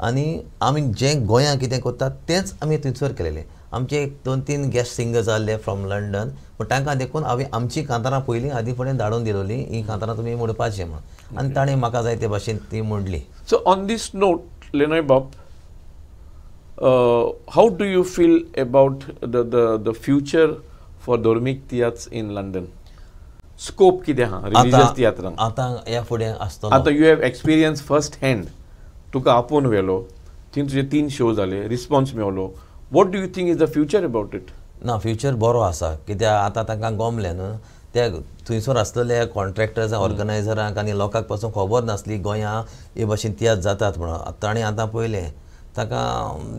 आनी आमी जें गोंयांत कितें करतात तेंच आमी थंयसर केलेलें. आमचे 2-3 गेस्ट सिंगर्स आसले फ्रॉम लंडन, पूण तांकां देखून हांवें आमची कांतारां पयलीं आदीं फुडें धाडून दिलोली, ही कांतारां तुमी म्हणपाचें म्हणून. आनी ताणें म्हाका जाय ते भाशेन ती म्हणली. सो ऑन दीस नोट लेनॉय बाब, how do you feel about the future for धर्मीक तियात्र इन लंडन? स्कोप कितें आहा रिलिजियस तियात्रांक? आतां ह्या फुडें आसतलो. आतां you have experience first hand, तुका आपोवन व्हेलो, थंय तुजे 3 शो जाले, रिस्पॉन्स मेळ्ळो. What do you think is the future about it? ना, फ्युचर बरो आसा. कित्याक आतां तांकां गमलें न्हू, त्या थंयसर आसलेल्या कॉन्ट्रॅक्टर्स, ऑर्गनायझरांक आनी लोकांक पासून खबर नासली गोंयां हे भाशेन तियात्र जातात म्हणून. ताणें आतां पळयलें, ताका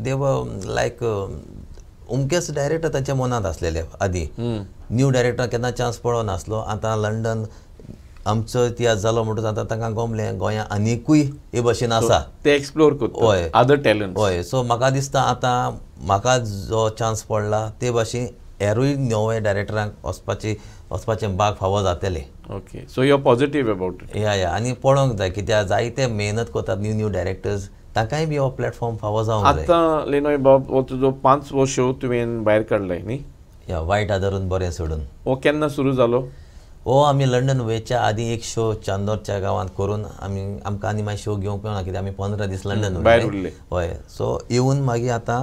देव लायक उमकेच डायरेक्टर तांच्या मनांत आसलेले आदीं. न्यू डायरेक्टर केन्ना चान्स पळो नासलो. आतां लंडन आमचो तियात्र जालो म्हणटूच आतां तांकां गमलें गोंयां आनिकूय हे भाशेन आसा, ते एक्सप्लोर करता. हय, अदर टॅलंट. हय. सो म्हाका दिसता आतां म्हाका जो चान्स पडला ते भाशेन हेरूय नवे डायरेक्टरांक वचपाचें भाग फावो जातलें. Okay, so you are positive about it? Yeah आनी पळोवंक जाय, कित्याक जायते मेहनत करतात न्यू डायरेक्टर्स, तांकांय बी हो प्लॅटफॉर्म फावो जावंक जाय. आतां लेनॉय बाब, हो तुजो 5वो शो तुवें भायर काडलाय न्ही? या वायट आदारून बरें सोडून. हो केन्ना सुरू जालो? हो आमी लंडन वयच्या आदी एक शो चांदोरच्या गांवांत करून आमकां आनी मागीर शो घेवंक मेळना कित्याक आमी 15 दीस लंडन भायर उरले. हय सो येवन मागीर आतां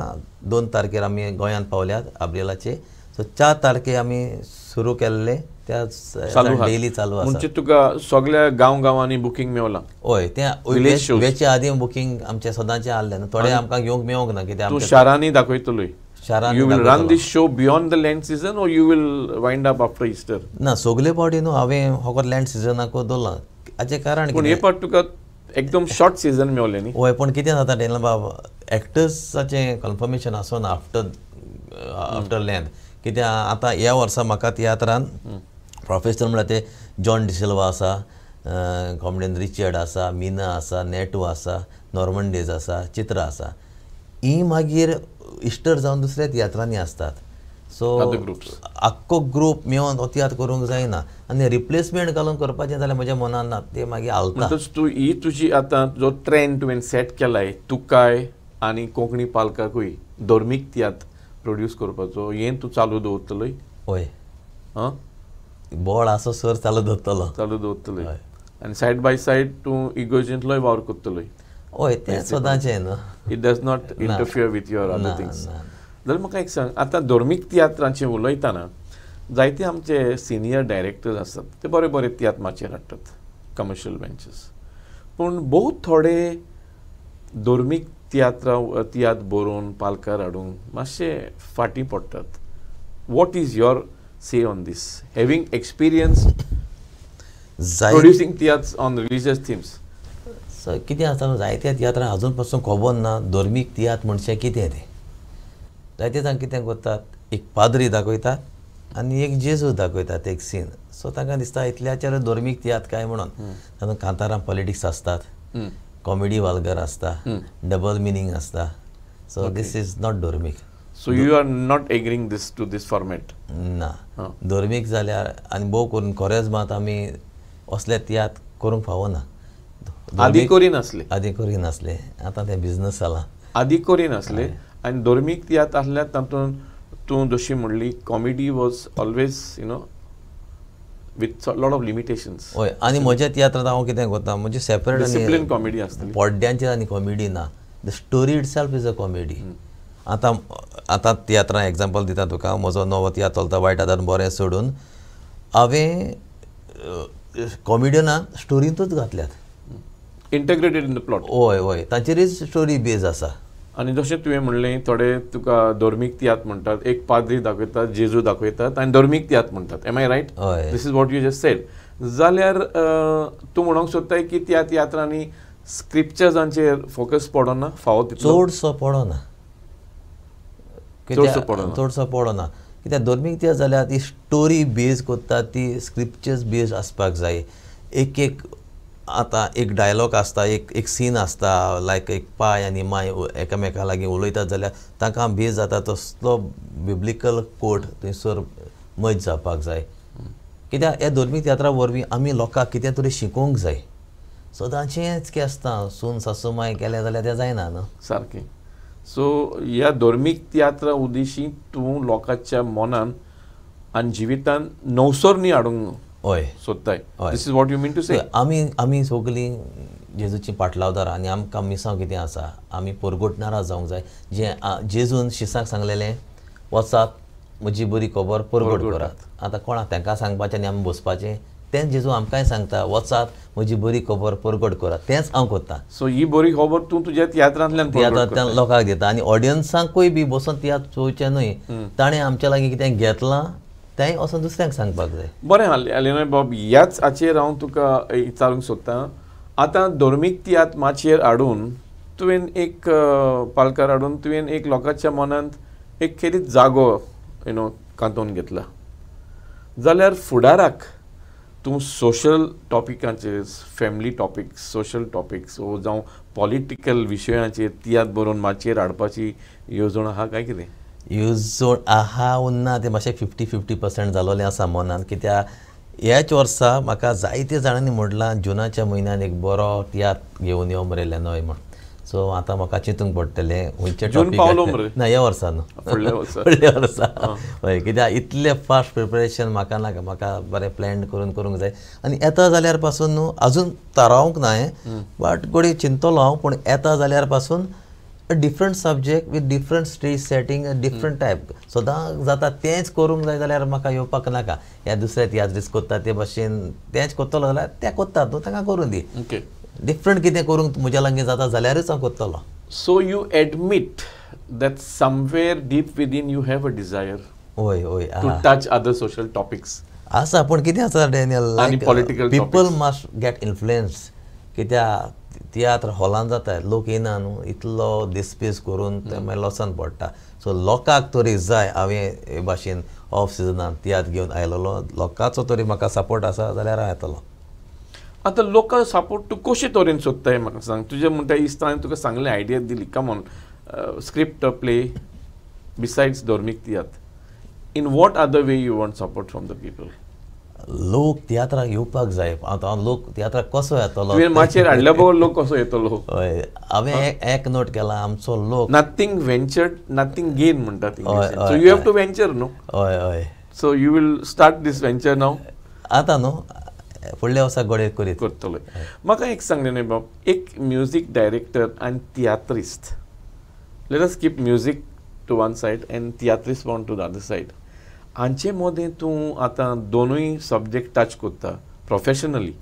2 तारखेर आमी गोंयांत पावल्यात अब्रिलाचे. सो 4 तारखेर आमी सुरू केल्ले त्या डेली चालू आसा. म्हणजे तुका सगळ्या गांवांनी बुकींग मेवलां? हय तें वेच्या आदी बुकींग आमचें सदांचें आसलें न्हू, थोडे आमकां घेवंक मेळोंक ना कित्याक तूं शारांनी दाखयतलोय? शारांनी You will run this show beyond the Lent season or you will wind up after Easter? ना सगळे फावटी न्हू हांवें फकत लँड सिजनाक दवरलां. हाचें कारण पूण हे फावट तुका एकदम शॉर्ट सीजन मेवलें न्ही? हय पण कितें जाता तेन्ना बाब एक्टर्साचें कन्फर्मेशन आसोना आफ्टर लँड. कित्याक आतां ह्या वर्सा म्हाका तियात्रान प्रोफेसर म्हळ्यार ते जॉन डिसिल्वा आसा, कॉमेडियन रिचर्ड आसा, मिना आसा, नेटू आसा, नॉर्मन डेज आसा, चित्रा आसा. ही मागीर इस्टर जावन दुसऱ्या तियात्रांनी आसतात. सो आख्खो ग्रूप मेळोन हो तियात्र करूंक जायना आनी रिप्लेसमेंट घालून करपाचें जाल्यार म्हज्या मनान ना, ते मागीर हालता. तूं ही तुजी आतां जो ट्रेंड तुवें सेट केलाय तुकाय आनी कोंकणी पालकाकूय धर्मीक तियात्र प्रोड्यूस करपाचो, हें तूं चालू दवरतलोय? हय हां बोळ आसो सर चालू दवरतलोय आनी सायड बाय सायड तूं इगोर्जेंतलोय वावर करतलोय? हय तें सदांचें न्हू. It does not interfere with your other things. जाल्यार म्हाका एक सांग, आतां धर्मीक तियात्रांचें उलयतना जायते आमचे सिनियर डायरेक्टर्स आसतात ते बरे बरे तियात्र माचयेर हाडटात, कमर्शियल बेंचीस. पूण बहुत थोडे धर्मीक तियात्र बरोवन पालकार हाडूंक मातशे फाटीं पडटात. What is your say on this, having experience producing theatres on religious themes? So कितें आसता जायत्या तियात्रां अजून पासून खबर ना धर्मीक तियात्र म्हणचे कितें तें. जायते जाण कितें करतात, एक पाद्री दाखयतात आनी एक जेजू दाखयतात एक सीन. सो तांकां दिसता इतल्याचेर धर्मीक तियात्र काय म्हणून. तातूंत कांतारां पॉलिटिक्स आसतात, कॉमेडी वाल्गर आसता, डबल मिनींग आसता. सो दीस इज नॉट धर्मीक. So you are not agreeing to this format? ना धर्मीक जाल्यार आनी भोव करून खोरेजमात आमी असले तियात्र करूंक फावना. आदी करिनासले? आदी करिनासले, आतां तें बिजनस जालां. आदी करिनासले आनी धर्मीक तियात्र आसल्यार तातूंत तूं जशी म्हणली comedy was always with lot of limitations. हय आनी म्हज्या तियात्रांत हांव कितें करता, म्हणजे सेपरेट डिसिप्लिन कॉमेडी आसतली, पड्ड्यांचेर आनी कॉमेडी ना. The story it self is a comedy. आतां तियात्रां एग्जाम्पल दिता तुका. म्हजो नवो तियात्र चलता वायट आदार बरें सोडून हांवें कॉमेडियना स्टोरींतूच घातल्यात, इंटग्रेटेड इन द प्लॉट. हय हय ताचेरच स्टोरी बेज आसा. आनी जशें तुवें म्हणलें थोडे तुका धर्मीक तियात्र म्हणटात, एक पाद्री दाखयतात, जेजू दाखयतात आनी धर्मीक तियात्र म्हणटात. Am I right? This is what you just said. जाल्यार तूं म्हणूंक सोदताय की त्या तियात्रांनी स्क्रिप्चर्सांचेर फोकस पडना फावो तितलो? चडसो पडना. चडसो पडना कित्याक धर्मीक तियात्र जाल्यार ती स्टोरी बेज करतात, ती स्क्रिप्चर्स बेज आसपाक जाय. एक आतां एक डायलॉग आसता, एक सीन आसता, लायक एक पाय आनी माय एकामेका लागीं उलयतात जाल्यार तांकां बेज जाता तसलो बिब्लिकल कोट थंयसर मज जावपाक जाय. कित्याक ह्या धर्मीक तियात्रा वरवीं आमी लोकांक कितें तरी शिकोवंक जाय. सदांचेंच कितें आसता, सून सासू माय केलें जाल्यार तें जायना न्हू. सारकें. सो ह्या धर्मीक तियात्रा उद्देशी तूं लोकांच्या मनान आनी जिवितान नवसरणी हाडूंक सोदताय. This is what you mean to say? आमी सगळीं जेजूची पाटलावदार आनी आमकां मिसांव कितें आसा, आमी परगोटणारा जावंक जाय. जें जेजून शिसाक सांगलेलें, वचात म्हजी बरी खबर परगट करात. आतां कोणाक तांकां सांगपाचें आनी आमी बसपाचें, तेंच जेजू आमकांय सांगता, वचात म्हजी बरी खबर परगट करात. तेंच हांव करतां. सो ही बरी खबर तूं तुज्या तियात्रांतल्यान लोकांक दिता आनी ऑडियन्सांकूय बी बसून तियात्र चोवचें न्हय. ताणें आमच्या लागीं कितें घेतलां तें वचून दुसऱ्यांक सांगपाक जाय. बरें आलें बाब. ह्याच हाचेर हांव तुका विचारूंक सोदतां. आतां धर्मीक तियात्र माचयेर हाडून तुवें एक पालकार हाडून तुवें एक लोकांच्या मनांत एक खेरीत जागो कांतोवन घेतला. जाल्यार फुडाराक तूं सोशल टॉपिकांचेर, फॅमिली टॉपिक्स, सोशल टॉपिक्स वो जावं पॉलिटिकल विशयांचेर तियात्र बरोवन माचयेर हाडपाची येवजण आहा काय कितें? येवजण आहा उरना तें मातशें 50-50% जालोलें आसा मनान. कित्याक ह्याच वर्सा म्हाका जायते जाणांनी म्हणलां जुनाच्या म्हयन्यान एक बरो तियात्र घेवन यो मरे लेनोय म्हण. सो आतां म्हाका चिंतूंक पडटलें खंयचे जून पावलो मरे. ना ह्या वर्सा न्हू फुडल्या वर्सा. फुडल्या वर्सा हय कित्याक इतलें फास्ट प्रिपरेशन म्हाका नाका म्हाका बरें प्लॅन करूंक जाय आनी येता जाल्यार पासून न्हू अजून थारावंक ना हांवें बट घडये चिंतलो हांव पूण येता जाल्यार पासून different subject with different stage setting different type सदां जाता तेंच करूंक जाय जाल्यार म्हाका येवपाक नाका ह्या दुसऱ्या तियात्रीस कोत्ता ते भाशेन तेंच कोत्तलो जाल्यार ते कोत्तात न्हू तांकां करूं दी ओके. डिफरंट कितें करूंक म्हज्या लागीं जाता जाल्यारूच हांव कोत्तलो. So you admit that somewhere deep within you have a desire वय वय to touch other social topics. आसा पूण कितें आसा डॅनियल आनी political people topics. Must get influence कित्याक तियात्र हॉलान जाता लोक येना न्हू इतलो दिसपीस करून ते मागीर लॉसान पडटा सो लोकांक तरी जाय हांवें हे भाशेन ऑफ सिजनान तियात्र घेवन आयलोलो लोकांचो तरी म्हाका सपोर्ट आसा जाल्यार हांव येतलो. आतां लोकल सपोर्ट तूं कशे तरेन सोदताय म्हाका सांग. तुजें म्हणटा इश्ता हांवें तुका सांगलें आयडिया दिली come on script play besides धर्मीक tiatr in what other way you want support from the people. लोक तियात्राक येवपाक जाय आतां लोक तियात्राक कसो येतलो तुवें माचयेर हाडल्या बरोबर लोक कसो येतलो. हय हांवें एक नोट केला आमचो लोक नथींग वेंचर्ड नथींग गेन म्हणटात हय, so you have to venture new. हय हय so you will start this venture now. आतां न्हू फुडल्या वर्सा घडये करीत करतलो. म्हाका एक सांग न्ही बाब एक म्युजीक डायरेक्टर आनी tiatrist let us keep music to one side and tiatrist one to the other side हांचे मदें तूं आतां दोनूय सब्जेक्ट टच करता प्रोफेशनली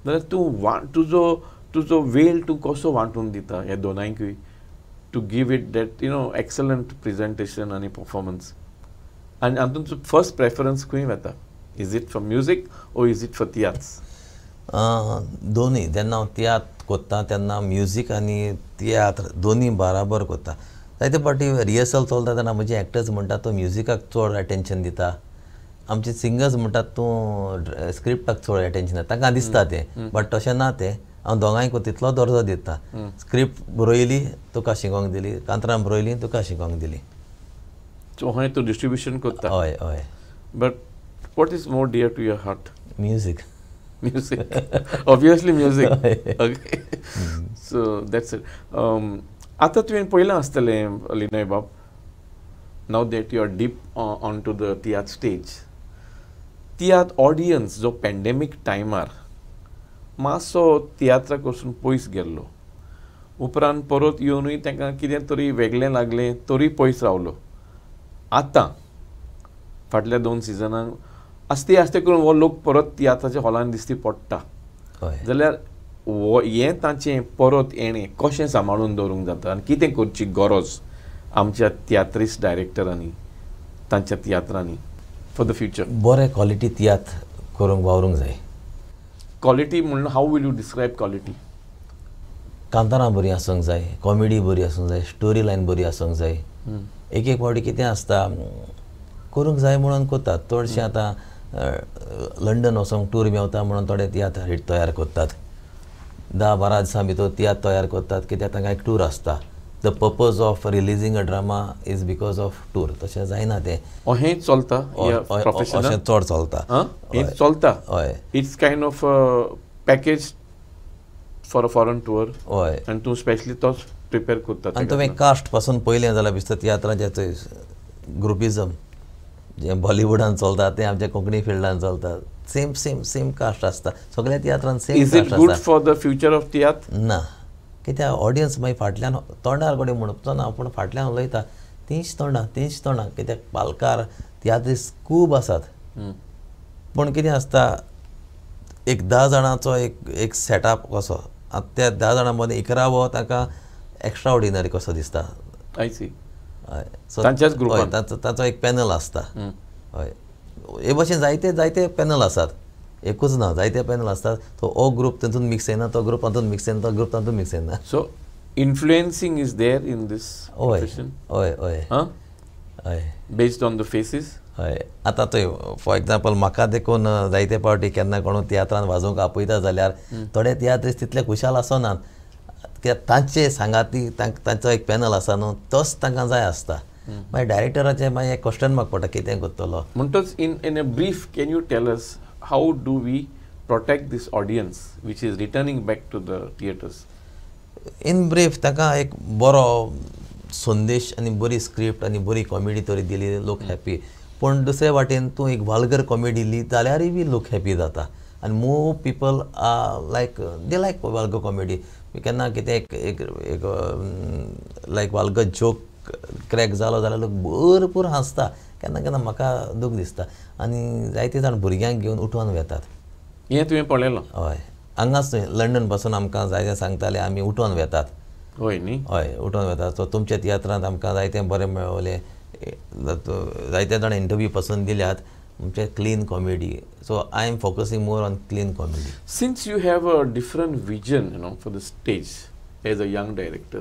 जाल्यार तूं तुजो वेळ तूं कसो वांटून दिता ह्या दोनांयकूय to give it that you know excellent presentation आनी परफॉर्मन्स आनी हातूंत तुजो फर्स्ट प्रेफरन्स खंय वता. इज इट फॉर म्युजीक ओ इज इट फॉर तियात्र. दोनी जेन्ना हांव तियात्र कोत्ता तेन्ना म्युजीक आनी तियात्र दोनी बराबर कोत्ता. जायते फावटी रिहर्सल चलता तेन्ना म्हजे एक्टर्स म्हणटात तो म्युजिकाक चड अटेन्शन दिता आमचे सिंगर्स म्हणटात तूं स्क्रिप्टाक चड अटेन्शन दिता तांकां दिसता तें बट तशें ना तें हांव दोगांयक तितलो दर्जो दिता. स्क्रिप्ट बरयली तुका शिकोवंक दिली कांतरां बरयली तुका शिकोवंक दिली. सो हय तूं डिस्ट्रिब्युशन करता. हय हय but what is more dear to your heart? Music. Music. Obviously music. Okay. So that's it. आता तुवें पळयलां आसतलें लिनय बाब नाव that you are deep on to the tiatr stage tiatr audience जो पॅन्डेमीक टायमार मातसो तियात्राक वचून पयस गेल्लो उपरांत परत येवनूय तांकां कितें तरी वेगळें लागलें तरी पयस रावलो. आतां फाटल्या 2 सिजनांक आस्ते आस्ते करून हो लोक परत तियात्राच्या हॉलान दिसती पडटा जाल्यार हें तांचें परत येणें कशें सांबाळून दवरूंक जाता आनी कितें करची गरज आमच्या तियात्रिस्ट डायरेक्टरांनी तांच्या तियात्रांनी फॉर द फ्युचर. बरें क्वॉलिटी तियात्र करूंक वावरूंक जाय. क्वॉलिटी म्हणून how will you describe quality. कांतारां बरीं आसूंक जाय कॉमेडी बरी आसूंक जाय स्टोरी लायन बरी आसूंक जाय. एक फावटी कितें आसता करूंक जाय म्हणून कोत्तात चडशे आतां लंडन वचोंक टूर मेवता म्हणून थोडे तियात्र हिट तयार करतात 10-12 दिसां भितर तियात्र तयार करतात कित्याक तांकां एक टूर आसता. The purpose of releasing a drama is because of tour. तशें जायना तें हें चलता अशें चड चलता. हें चलता. हय it's kind of package for a foreign tour. हय आनी तूं स्पेशली तोच प्रिपेर करता. आनी तुवें कास्ट पासून पयलें जाल्यार दिसता तियात्राचें ग्रुपिजम जें बॉलिवूडान चलता तें आमच्या कोंकणी फिल्डान चलता सेम सेम सेम कास्ट आसता सगळ्या तियात्रान सेम कास्ट आसता. Is it good for the future of tiatr? ना कित्याक ऑडियन्स मागीर फाटल्यान तोंडार कडेन म्हणचो ना पूण फाटल्यान उलयता तींच तोंडां कित्याक पालकार तियात्रिस्ट खूब आसात पूण कितें आसता एक 10 जाणांचो एक सेटअप कसो आतां त्या 10 जाणां मदीं 11वो ताका एक्स्ट्रा ऑर्डिनरी कसो दिसता. I see. हय तांच्याच ग्रुपान ताचो एक पॅनल आसता. हय हे भाशेन जायते पॅनल आसात एकूच ना जायते पॅनल आसतात. तो हो ग्रूप तातूंत मिक्स येना तो ग्रूप तातूंत मिक्स येना तो ग्रूप तातूंत मिक्स येना. So influencing is there in this profession. हय हय हय बेस्ड ऑन द फेसीस. हय आतां थंय फॉर एग्जाम्पल म्हाका देखून जायते फावटी केन्ना कोण तियात्रान वाजोवंक आपयता जाल्यार थोडे तियात्रिस्ट तितले खुशाल आसनात कित्याक तांचे सांगाती तांचो एक पॅनल आसा न्हू तोच तांकां जाय आसता. मागीर डायरेक्टराचें मागीर एक क्वेश्चन मार्क पडटा कितें करतलो. म्हणटच in a brief can you tell us how do we protect this audience which is returning back to the theatres? In brief ताका एक बरो संदेश आनी बरी स्क्रिप्ट आनी बरी कॉमेडी तरी दिली लोक हॅपी. पण दुसऱ्या वाटेन तूं एक वाल्गर कॉमेडी दिली जाल्यारय बी लोक हॅपी जाता. आनी मोर पीपल लायक दे लायक वाल्गर कॉमेडी. केन्ना कितें एक लायक वाल्गर जोक क्रॅक जालो जाल्यार लोक भरपूर हांसता. केन्ना केन्ना म्हाका दूख दिसता. आनी जायते जाण भुरग्यांक घेवन उठोवन वेतात. हें तुवें पळयलां? हय, हांगाच न्हय लंडन पासून आमकां जायते सांगताले आमी उठोवन वेतात. होय न्ही? हय, उठोवन वेतात. सो तुमच्या तियात्रांत आमकां जायतें बरें मेळवलें. जायते जाण इंटरव्यू पासून दिल्यात म्हणजे clean comedy. So I am focusing more on clean comedy. Since you have a different vision for the stage as a young director,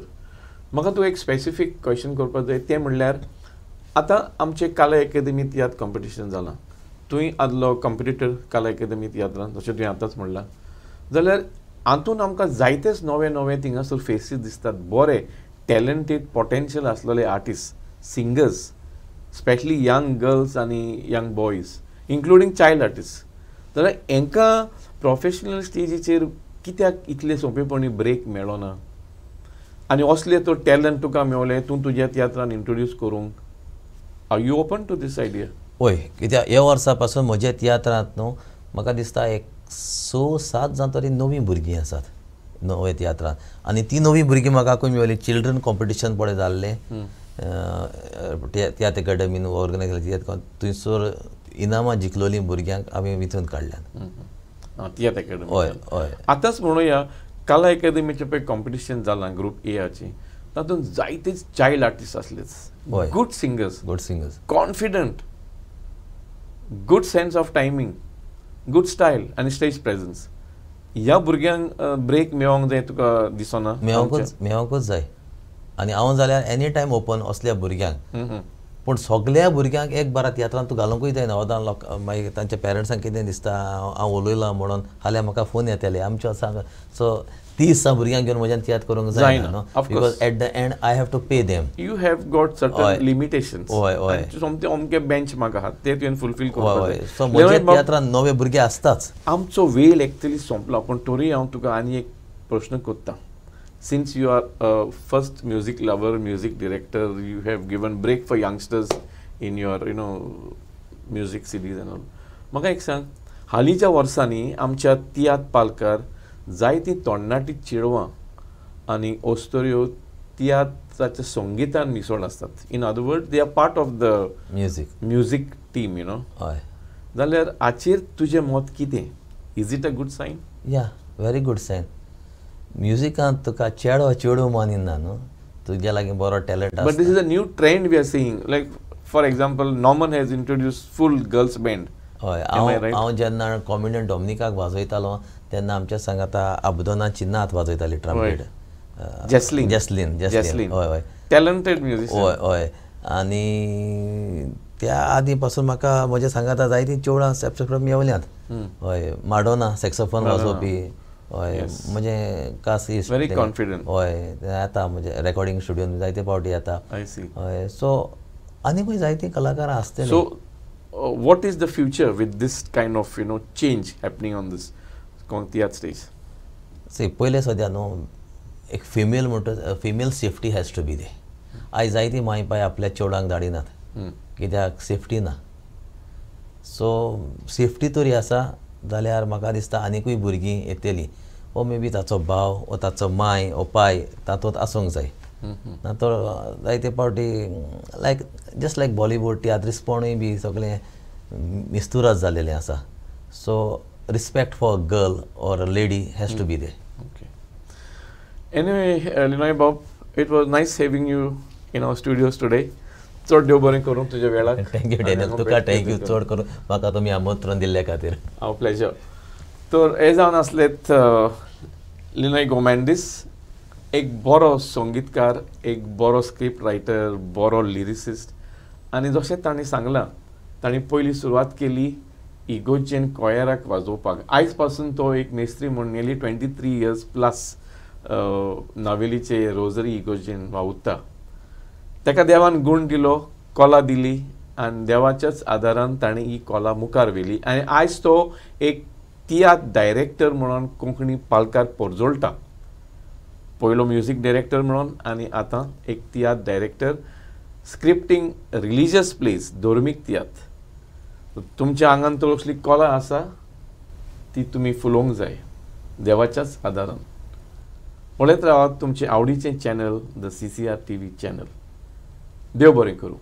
म्हाका तूं एक स्पेसिफीक क्वेश्चन करपाक जाय. तें म्हणल्यार आतां आमचे कला अकादेमींत तियात्र कॉम्पिटिशन जालां. तुवें आदलो कॉम्पिटिटर कला अकादेमी तियात्रांत जशें तुवें आतांच म्हणलां. जाल्यार हातूंत आमकां जायतेच नवे नवे थिंगासर फेसीस दिसतात. बरे टॅलंटेड पोटेन्शियल आसलेले artist, singers, specially young girls आनी young boys, including child artist. जाल्यार हांकां प्रोफेशनल स्टेजीचेर कित्याक इतले सोंपेपणी ब्रेक मेळ्ळो ना? आनी असले तो टॅलंट तुका मेळ्ळें तूं तुज्या तियात्रान इंट्रोड्यूस करूंक. Are you open to this idea? हय, कित्याक ह्या वर्सा पासून म्हज्या तियात्रांत न्हू म्हाका दिसता एक 6-7 जावन तरी नवीं भुरगीं आसात नवे तियात्रांत. आनी ती नवीं भुरगीं म्हाका खंय मेळ्ळीं, चिल्ड्रन कॉम्पिटिशन पळय जाल्लें तियात्र अकादेमीन ऑर्गनायज केलें. थंयसर इनामां जिखलोलीं भुरग्यांक आमी विचून काडल्यात तियात्र अकादेमी. हय हय. आतांच म्हणुया कला अकादेमीचें पळय कॉम्पिटिशन जालां ग्रूप एची, तातूंत जायतेच चायल्ड आर्टिस्ट आसलेच. Good singers, confident, good sense of timing, good style आनी स्टेज प्रेजन्स. ह्या भुरग्यांक ब्रेक मेळोंक जाय तुका दिसना? मेळोंकूच जाय. आनी हांव जाल्यार एनी टायम ओपन असल्या भुरग्यांक. पूण सगळ्या भुरग्यांक एक बारा तियात्रांत तूं घालूंकूय जायना. वदां लोक मागीर तांच्या पेरंट्सांक कितें दिसता हांव उलयलां म्हणून जाल्यार म्हाका फोन येतले आमचे सांग. सो 30 भुरग्यांक घेवन म्हज्यान तियात्र करूंक जायना न्हू. Because at the end I have to pay them. You have got certain limitations. हय हय. सोमते अमके बेंचमार्क आहात ते तुवें फुलफील करपाक जाय. सो म्हज्या तियात्रांत नवे भुरगे आसताच. आमचो वेळ एक्चुअली सोंपला. पूण तरी हांव तुका आनी एक प्रश्न करतां. Since you are a first music lover, music director, you have given break for youngsters in your, music series and all. म्हाका एक सांग, हालींच्या वर्सांनी आमच्या तियात्र पालकार जायतीं तोंडणाटी चेडवां आनी ओस्तोऱ्यो तियात्राच्या संगीतान मिसळ आसतात. In other word they are part of the music team. हय. जाल्यार हाचेर तुजें मत कितें? Is it a good sign? Yeah, very good sign. म्युजिकांत तुका चेडो मानिना न्हू, तुज्या लागीं बरो टॅलंट आसा. But this is a new trend we are seeing. Like for example Norman has introduce full girls band. हय. हांव जेन्ना कॉमेडियन डॉमिनिकाक वाजयतालो तेन्ना आमच्या सांगाता आबदोना चिन्नात वाजयताली ट्रम्पेट. जॅस्लीन. हय हय. Talented musician. हय हय. आनी त्या आदी पासून म्हाका म्हज्या सांगाता जायतीं चेडवां सेपरेट मेवल्यांत. हय. माडोना सॅक्सोफोन वाजोवपी. हय. म्हणजे कास इश्ट. Very confident. हय. येता म्हणजे रेकॉर्डिंग स्टुडियोन जायते फावटी येता. I see. हय. सो आनीकूय जायतीं कलाकारां आसतलीं. So what is the future with this kind of change happening on this theatre stage? See, पयले सद्या न्हू एक फिमेल म्हणटा female safety has to be दे. आयज जायतीं माय पाय आपल्या चेडवांक धाडिनात कित्याक सेफ्टी ना. सो सेफ्टी तरी आसा जाल्यार म्हाका दिसता आनीकूय भुरगीं येतलीं. ओ मे बी ताचो भाव ओ ताचो माय ओ पाय तातूंत आसूंक जाय. ना तर जायते फावटी लायक जस्ट लायक बॉलिवूड तियात्रिस्पणूय बी सगळें मिस्तुराच जालेलें आसा. So respect for girl or a lady has to be there. Okay. Anyway Linoy बाब, it was nice having you in our studios today. चड देव बरें करूं तुज्या वेळाक. Thank you Daniel. तुका थँक्यू चड करून म्हाका तुमी आमंत्रण दिल्ल्या खातीर. आवर प्लेजर. तर हे जावन आसलेत लिनॉय गोमेंडीस, एक बरो संगीतकार, एक बरो स्क्रिप्ट रायटर, बरो लिरिसिस्ट. आनी जशें ताणें सांगलां, ताणें पयलीं सुरवात केली इगोजेन कॉयराक वाजोवपाक. आयज पासून तो एक मेस्त्री म्हणून नेली 23 years प्लस नावेलीचे रोजरी इगोजेन वावुरता. ताका देवान गूण दिलो, कला दिली आनी देवाच्याच आदारान ताणें ही कला मुखार व्हेली. आनी आयज तो एक तियात्र डायरेक्टर म्हणून कोंकणी पालकार पोरजोळटा. पयलो म्युजीक डायरेक्टर म्हणून आनी आतां एक tiatr director, scripting religious place, धर्मीक तियात्र. तुमच्या आंगान तसली कला आसा ती तुमी फुलोवंक जाय देवाच्याच आदारान. पळयत रावात तुमचे आवडीचें channel the CCR TV channel. देव बरें करूं.